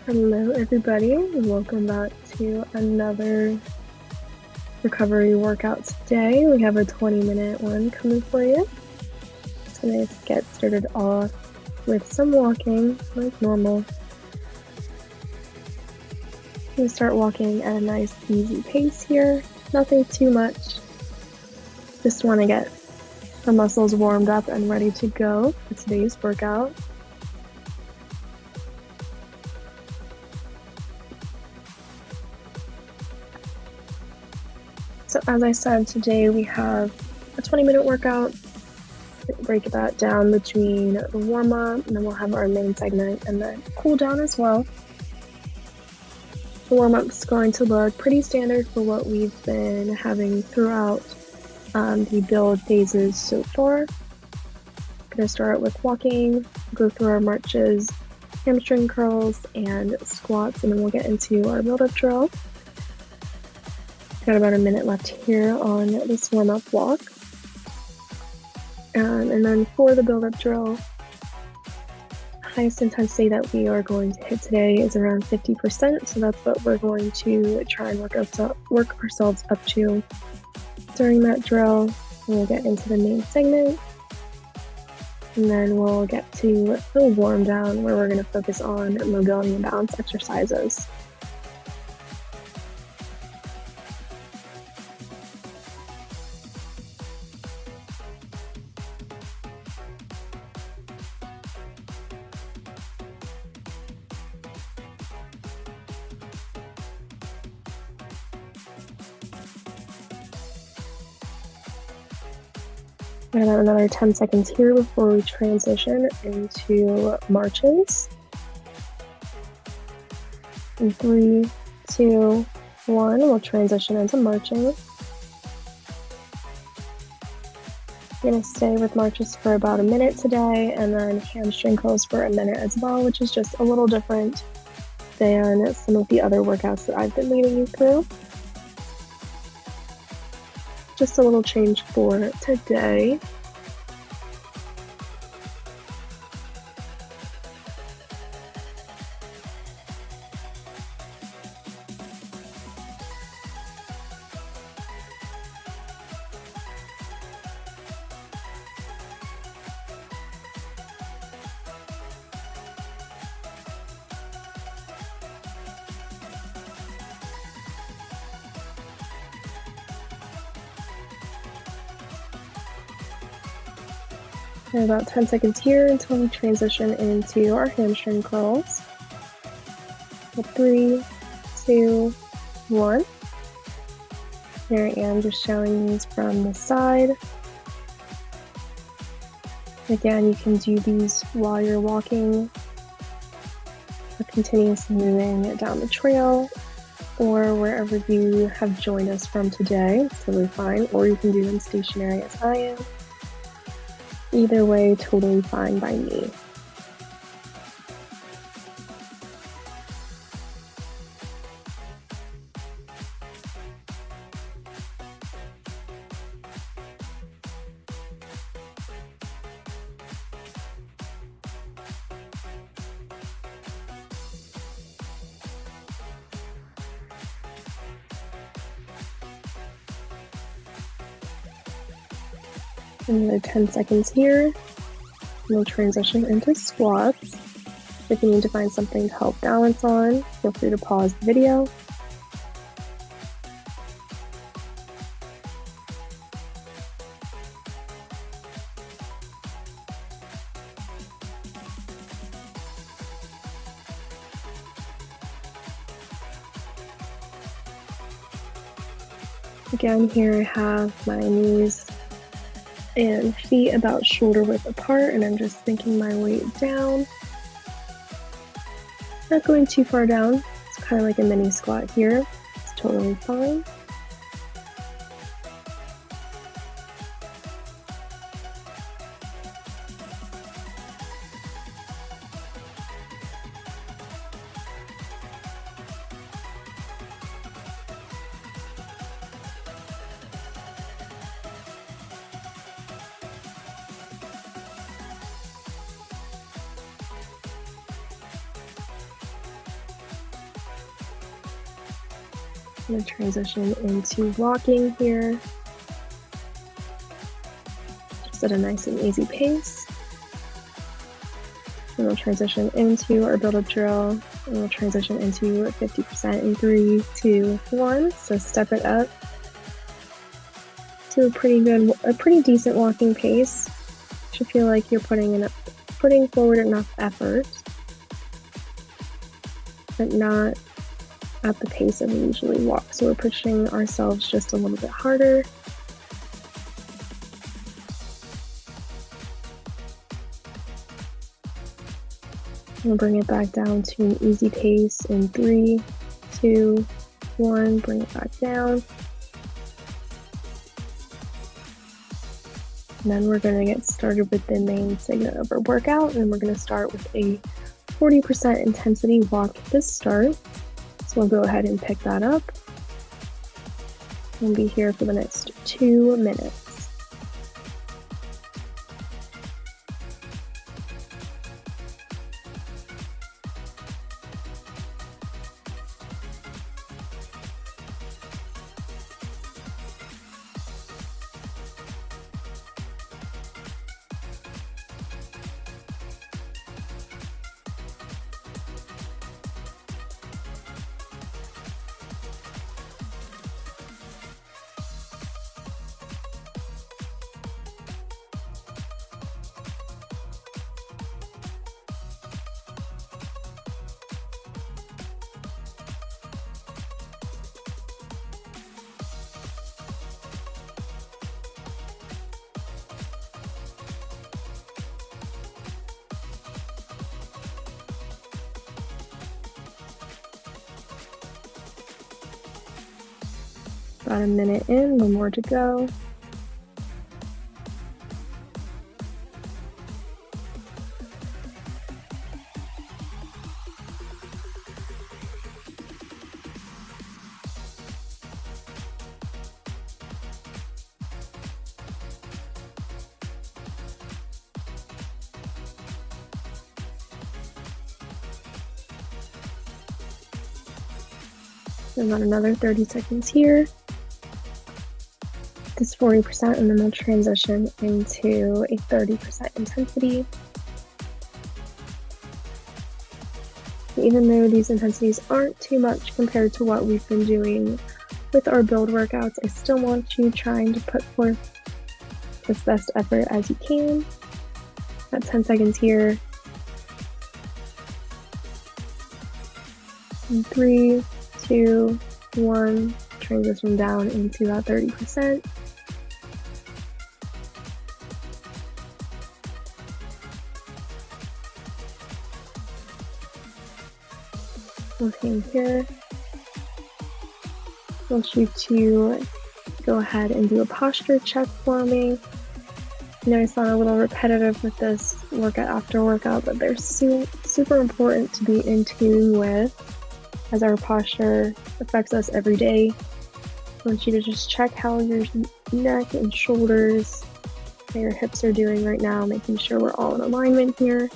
Hello, everybody, and welcome back to another recovery workout today. We have a 20-minute one coming for you. So let's get started off with some walking like normal. I'm going to start walking at a nice, easy pace here. Nothing too much. Just want to get the muscles warmed up and ready to go for today's workout. So as I said, today we have a 20-minute workout. Break that down between the warm-up, and then we'll have our main segment and then cool down as well. The warm-up's going to look pretty standard for what we've been having throughout the build phases so far. I'm going to start with walking, go through our marches, hamstring curls, and squats, and then we'll get into our build-up drill. Got about a minute left here on this warm-up walk. And then for the build-up drill, highest intensity that we are going to hit today is around 50%. So that's what we're going to try and work ourselves up to during that drill. We'll get into the main segment. And then we'll get to the warm down where we're going to focus on mobility and balance exercises. We have another 10 seconds here before we transition into marches. In 3, 2, 1, we'll transition into marching. I'm going to stay with marches for about a minute today, and then hamstring curls for a minute as well, which is just a little different than some of the other workouts that I've been leading you through. Just a little change for today. And about 10 seconds here until we transition into our hamstring curls. 3, 2, 1. Here I am just showing these from the side. Again, you can do these while you're walking or continuously moving down the trail or wherever you have joined us from today. It's totally fine. Or you can do them stationary as I am. Either way, totally fine by me. Another 10 seconds here. We'll transition into squats. If you need to find something to help balance on, feel free to pause the video. Again, here I have my knees and feet about shoulder width apart, and I'm just sinking my weight down. Not going too far down. It's kind of like a mini squat here. It's totally fine. I'm going to transition into walking here, just at a nice and easy pace. And we'll transition into our build-up drill, and we'll transition into 50% in 3, 2, 1. So step it up to a pretty decent walking pace. You should feel like you're putting forward enough effort, but not at the pace that we usually walk. So we're pushing ourselves just a little bit harder. We'll bring it back down to an easy pace in 3, 2, 1. Bring it back down. And then we're going to get started with the main segment of our workout, and we're going to start with a 40% intensity walk to start. So we'll go ahead and pick that up and be here for the next 2 minutes. About a minute in, 1 more to go. And about another 30 seconds here. This 40%, and then we'll transition into a 30% intensity. Even though these intensities aren't too much compared to what we've been doing with our build workouts, I still want you trying to put forth as best effort as you can. Got 10 seconds here. And 3, 2, 1, transition down into that 30%. Looking here, I want you to go ahead and do a posture check for me. I know I sound a little repetitive with this workout after workout, but they're super important to be in tune with, as our posture affects us every day. I want you to just check how your neck and shoulders and your hips are doing right now, making sure we're all in alignment here.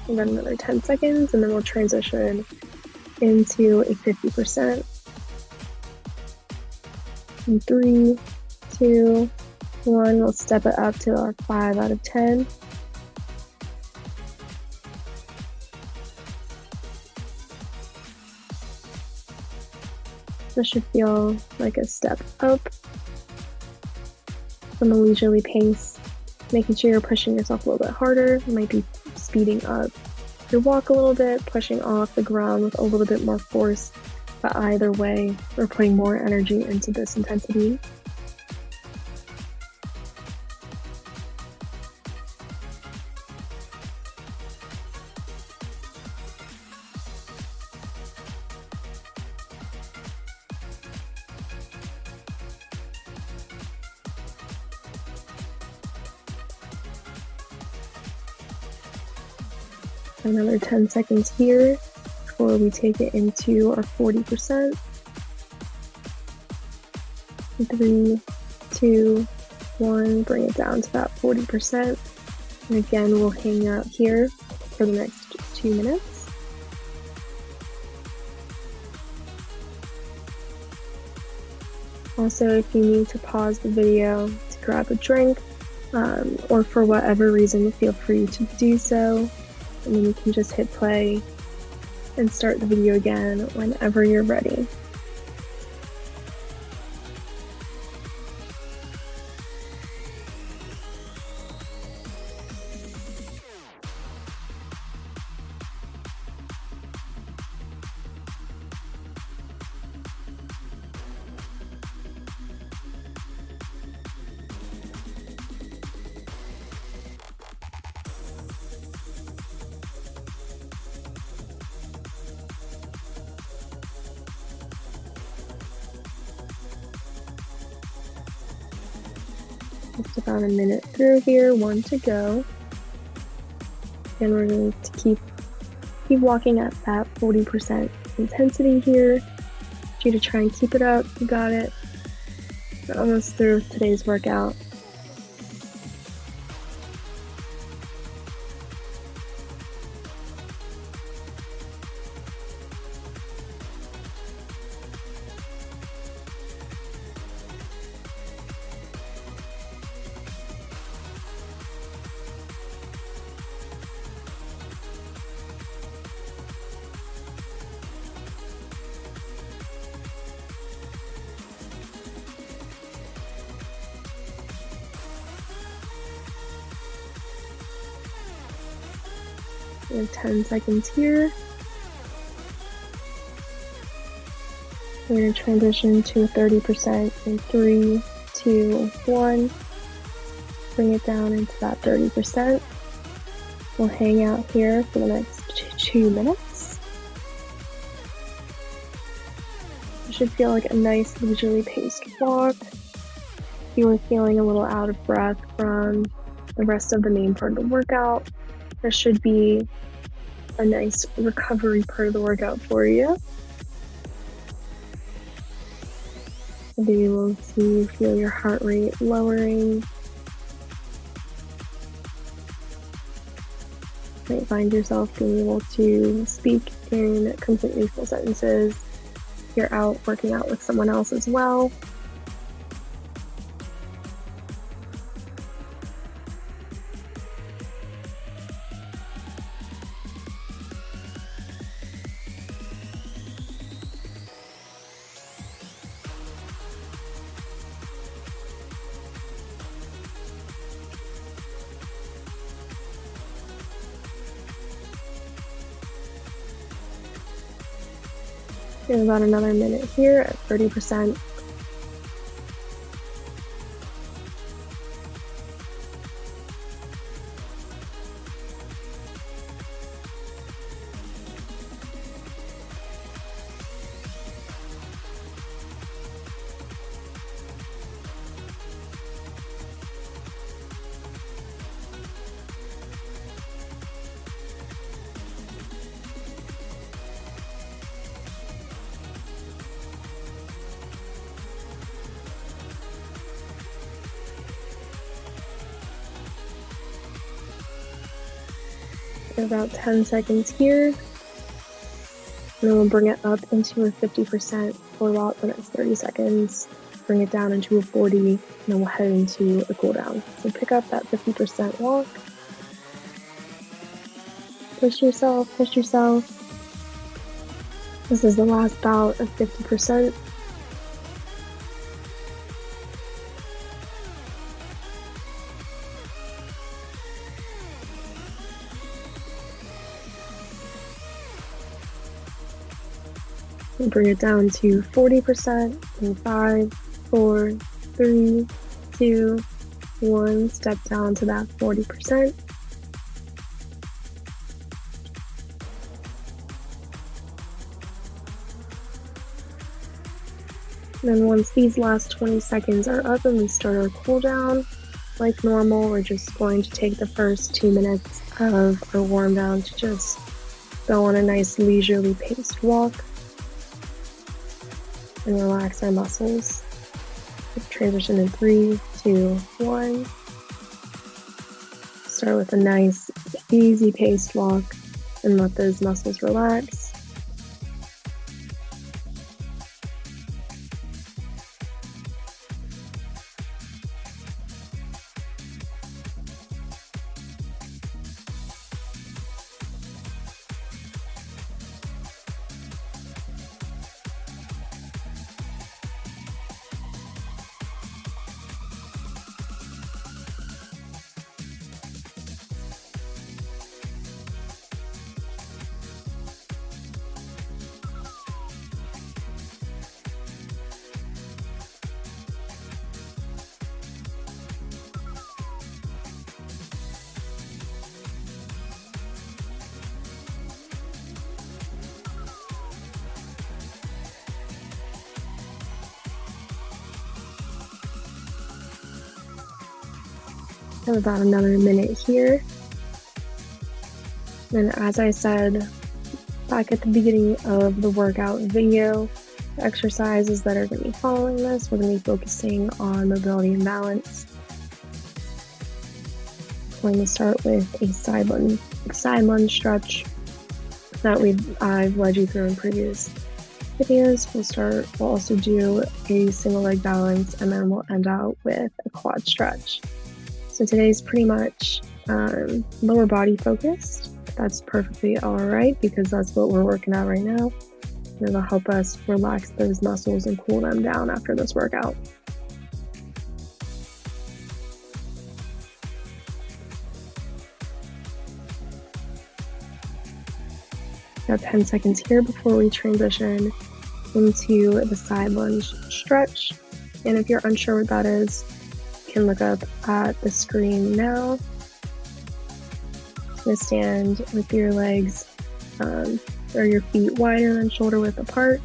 And then another 10 seconds, and then we'll transition into a 50%. In 3, 2, 1, we'll step it up to our 5 out of 10. This should feel like a step up from a leisurely pace, making sure you're pushing yourself a little bit harder. You might be speeding up your walk a little bit, pushing off the ground with a little bit more force, but either way, we're putting more energy into this intensity. Another 10 seconds here before we take it into our 40%. 3, 2, 1, bring it down to that 40%. And again, we'll hang out here for the next 2 minutes. Also, if you need to pause the video to grab a drink, or for whatever reason, feel free to do so. And then you can just hit play and start the video again whenever you're ready. Just about a minute through here, 1 to go. And we're going to keep walking at that 40% intensity here. Want you to try and keep it up. You got it. We're almost through today's workout. We have 10 seconds here. We're going to transition to 30% in 3, 2, 1. Bring it down into that 30%. We'll hang out here for the next 2 minutes. It should feel like a nice, leisurely paced walk. If you were feeling a little out of breath from the rest of the main part of the workout, this should be a nice recovery part of the workout for you. You'll be able to feel your heart rate lowering. You might find yourself being able to speak in completely full sentences. You're out working out with someone else as well. In about another minute here at 30%. About 10 seconds here, and then we'll bring it up into a 50% for about the next 30 seconds, bring it down into a 40, and then we'll head into a cool down. So pick up that 50% walk, push yourself. This is the last bout of 50%. We'll bring it down to 40% in 5, 4, 3, 2, 1. Step down to that 40%. Then once these last 20 seconds are up and we start our cool down, like normal, we're just going to take the first 2 minutes of our warm down to just go on a nice leisurely paced walk and relax our muscles. Transition in 3, 2, 1. Start with a nice, easy paced walk and let those muscles relax. Have about another minute here. And as I said back at the beginning of the workout video, the exercises that are going to be following this, we're going to be focusing on mobility and balance. We're going to start with a side lunge stretch that I've led you through in previous videos. We'll also do a single leg balance, and then we'll end out with a quad stretch. So today's pretty much lower body focused. That's perfectly all right because that's what we're working at right now. And it'll help us relax those muscles and cool them down after this workout. Got 10 seconds here before we transition into the side lunge stretch. And if you're unsure what that is, you can look up at the screen now. Just gonna stand with your legs or your feet wider than shoulder width apart.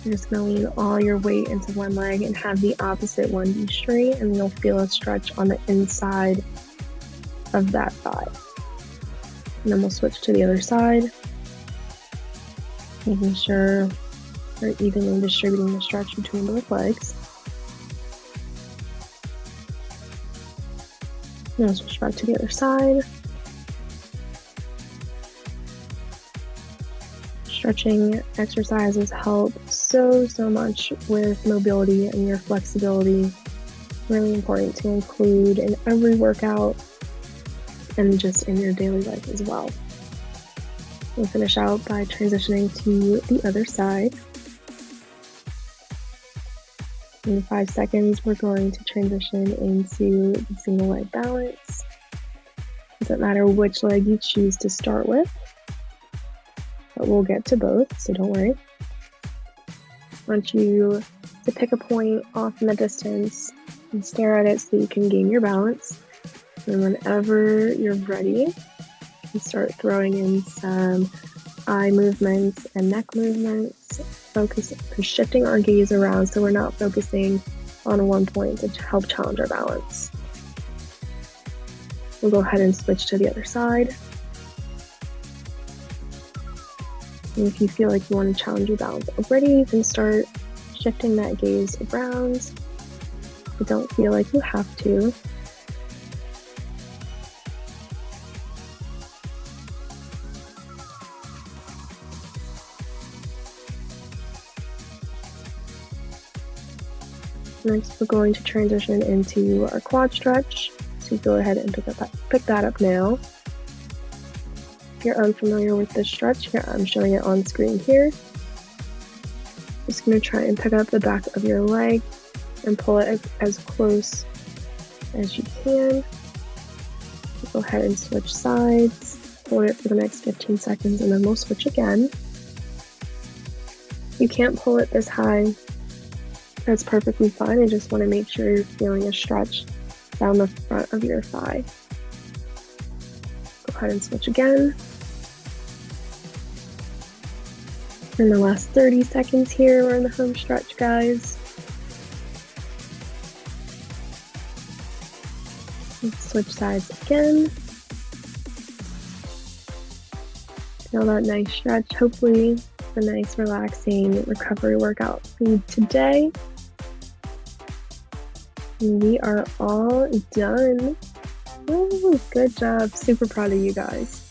You're just gonna lean all your weight into one leg and have the opposite one be straight, and you'll feel a stretch on the inside of that thigh. And then we'll switch to the other side, making sure we're evenly distributing the stretch between both legs. Now switch back to the other side. Stretching exercises help so much with mobility and your flexibility. Really important to include in every workout and just in your daily life as well. We'll finish out by transitioning to the other side. In 5 seconds, we're going to transition into the single leg balance. Doesn't matter which leg you choose to start with, but we'll get to both, so don't worry. I want you to pick a point off in the distance and stare at it so you can gain your balance. And whenever you're ready, you can start throwing in some eye movements and neck movements. Shifting our gaze around so we're not focusing on one point to help challenge our balance. We'll go ahead and switch to the other side. And if you feel like you want to challenge your balance already, you can start shifting that gaze around. But don't feel like you have to. Next, we're going to transition into our quad stretch. So you go ahead and pick that up now. If you're unfamiliar with this stretch, here I'm showing it on screen here. Just going to try and pick up the back of your leg and pull it as close as you can. Go ahead and switch sides. Hold it for the next 15 seconds and then we'll switch again. You can't pull it this high. That's perfectly fine. I just want to make sure you're feeling a stretch down the front of your thigh. Go ahead and switch again. In the last 30 seconds here, we're in the home stretch, guys. Let's switch sides again. Feel that nice stretch. Hopefully, a nice relaxing recovery workout for you today. We are all done. Ooh, good job. Super proud of you guys.